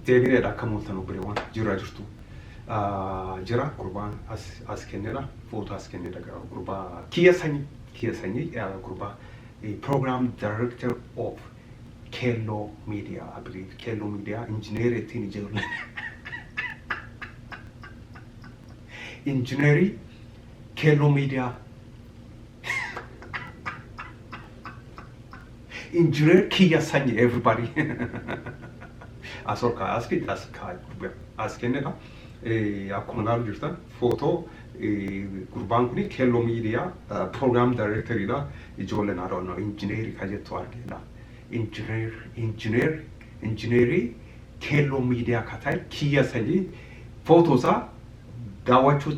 Deebinee akka mul'atan obboleewwan jira jirtu. Jira gurbaan as kennedha. Footoo as kennedha gurbaa Kiyya Sanyii gurbaa program director of Kello Media, I believe. Kello Media engineer ittiin ijoollee. Engineering Kello Media. Engineer Kiyya Sanyii, everybody. As kennedha. Akkuma ilaaluu jirtan footoo gurbaan kun Kello Media program directoridha. Ijoolleen haadha engineer ka jettu argina. Engineer Kello Media ka ta'e Kiyya Sanyii footoosaa daawwachuu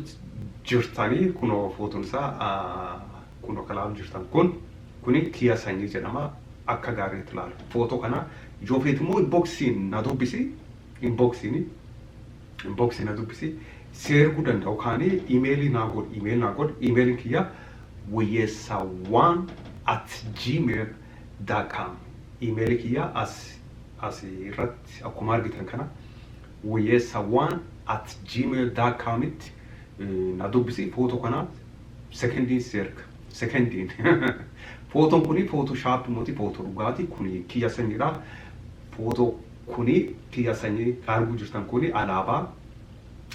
jirtanii kunoo footoon isaa kunoo kan ilaaluu jirtan kuni Kiyya Sanyii jedhama. Akka gaariitti ilaalu footoo kana yoo feetu immoo inboxiin na dubbisi inboxiin na dubbisi seerguu danda'u kaanii imeelii naa godhi imeeliin kiyya wayyeessawwan@gmail.com imeelii kiyya as irratti akkuma argitan kana wayyeessawwan@gmail.com itti na dubbisi footoo kana sekondiin Fotoon kuni Photoshop moti footoo dhugaati kuni Kiyya Sanyiidha. Footoo kuni Kiyya Sanyii arguu jirtan kuni alaabaa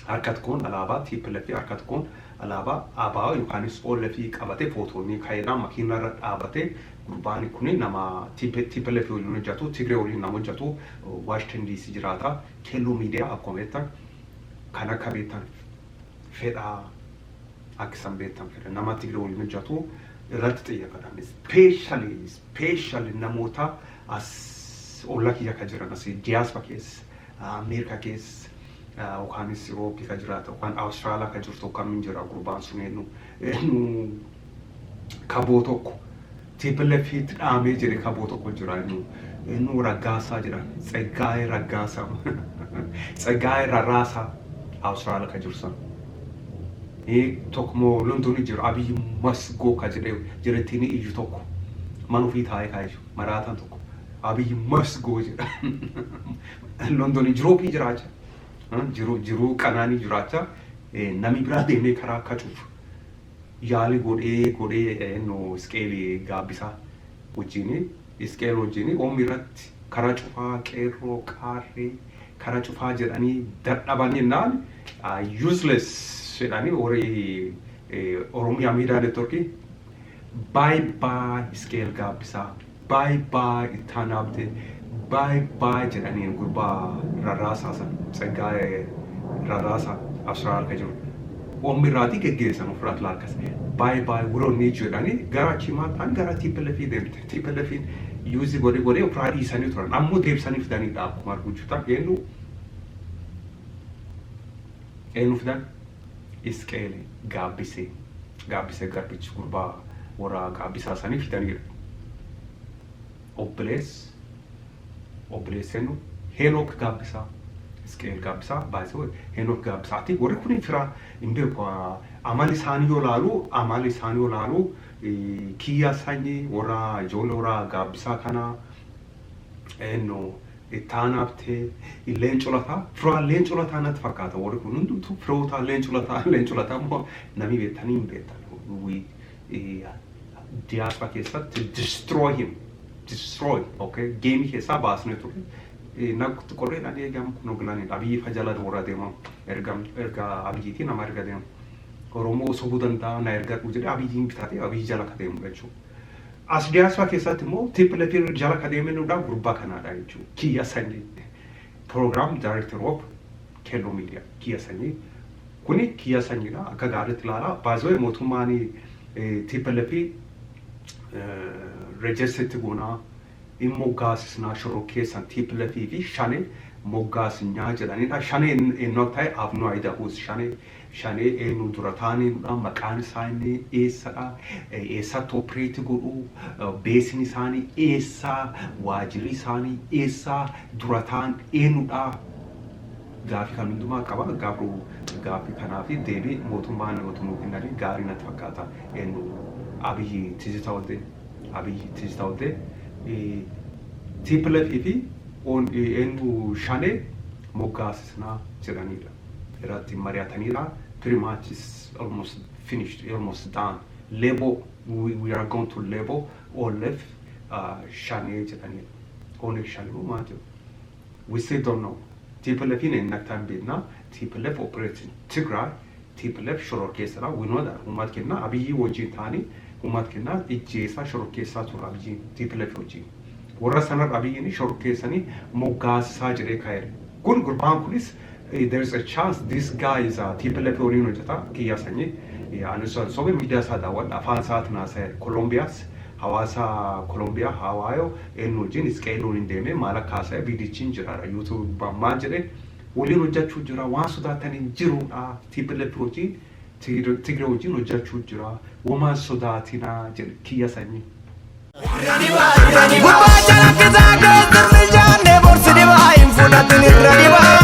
harkatti kun alaabaa TPLF harkatti kun alaabaa ABO yookaanis OLF qabatee footoonni ka'eedhaan makiinaa irra dhaabatee gurbaan kuni nama TPLF waliin hojjetu Tigree waliin nama hojjetu Washington DC jiraata. Kello Media akkuma beektan kan akka beektan fedhaa akka isaan beektan fedha nama Tigree waliin hojjetu. Irratti xiyyeeffatan specially namoota as olla kiyya ka jiran as diaspora keessa Ameerikaa keessa yookaanis Yurooppii ka jiraata yookaan Awustiraaliyaa ka jirtu kamiin jira gurbaan sun eenyu kaboo tokko TPLFitti dhaamee jire kaboo tokko jira eenyu Raggaasaa jira Tsaggaayee Rarraasaa Awustiraaliyaa ka jirsan. Tokko London jiru Abiy must go ka jedhettini iyyu tokko mana ofii taa'ee kaa'isu maraataan tokko Abiy must go jedha. London jirooppii jiraacha jiruu qanaanii jiraacha namni biraa deemee karaa akka cufu yaali godhee isqeelii gaabbisaa wajjin isqeel wajjin oomishni irratti karaa cufaa qeerroo qaarree karaa cufaa jedhanii dadhabanii naan useless. Sedani ori Oromia Media Network bye scale gabbisa bye itanabde bye jedhanii gurbaa Rarraasaa Tsaggaayee Rarraasaa Awustiraaliyaa ka jiru oomishni irraati geggeessan ofirratti laakkas bye wuroonni jedhanii gara chimaattaan gara TPLF deemte TPLF yuuzi godhee ofirraa dhiisanii turan ammoo deebisanii fidaniidha akkuma arguu jirtan eenyu fidan Isqeel gaabbisee garbichi gurbaa warra gaabbisaa sanii fidaniidha. Obboleessennu Henook gaabbisaa Isqeel gaabbisaa baay'isee Henook gaabbisaati warri kun firaa hin beeku amali isaanii yoo laalu Kiyya Sanyii warra ijoollee warra gaabbisaa kana Taanaabtee leencolataa firaan leencolataa natti fakkaata warri kun hundumtuu firoota leencolataa immoo namni beektanii hin beektan diaspora keessatti destroy okay geemii keessaa baasnee ture naqti qorreedhaan eegamu kun oglaanidha Abiyyi fajala warra deemamu erga Abiyyiitiin nama erga deemu Oromoo sobuu danda'a na ergadhu jedhee Abiyyiin bitatee Abiyyi jala ka deemu jechuudha. As diaspora keessatti immoo TPLF jala ka deemenuudhaan gurbaa kanaadha jechuudha. Kiyya Sanyii program director of Kello Media Kiyya Sanyii kuni Kiyya Sanyiidha akka gaariitti ilaalaa baay'ee mootummaan TPLF registered goonaa moggaasisnaa shoroo keessan TPLF fi shanee moggaasinyaa jedhanidha. Shanee eenyu ta'e have no idea who's shanee shanee eenyu dura taaniidha maqaan isaanii eessadha eessatti opereeti godhu beesin isaanii eessaa waajirri isaanii eessaa dura taan eenyudha gaaffii kan hundumaa qaba gaaffii kanaaf deebii mootummaan mootummaa kennari gaarii natti fakkaata eenyu Abiyyi Tizita Waddee TPLF fi eenyu shanee moggaasisnaa jedhanidha. Irratti mari'atanidha. Pretty much is almost finished, almost done. Label, we are going to label or left shanee jedhanidha. Only shanee maal jedhu. We still don't know. TPLF in Naktan Bidna, TPLF operates in Tigray, TPLF shorokesara, we know that. Umat kenna Abiyyi wajjin taani, umat kenna ijjeesaa shorokessaa tura Abiyyi TPLF wajjin. Warra sanar Abiyyiin shorokessanii moggaasisaa jedhee kaa'eera. Kun gurbaan kunis there's a chance this guy is TPLF waliin hojjeta kiyya sanyii sobe miidiyaa isaa daawwadha afaan isaatiin haasa'e Kolombiyaas hawaasa Kolombiyaa Hawaayo eenyu wajjin isqeeluun hin deeme maal akka haasa'e viidichiin jiraadha YouTube maal jedhee waliin hojjechuu jira waan sodaatanii jiruudha TPLF wajjin Tigray wajjin hojjechuu jira waan sodaatinaa jedhe kiyya sanyii. Gurbaa jala kisaa keessatti jaanee borsi dibaa hin fudhatin irra dibaa.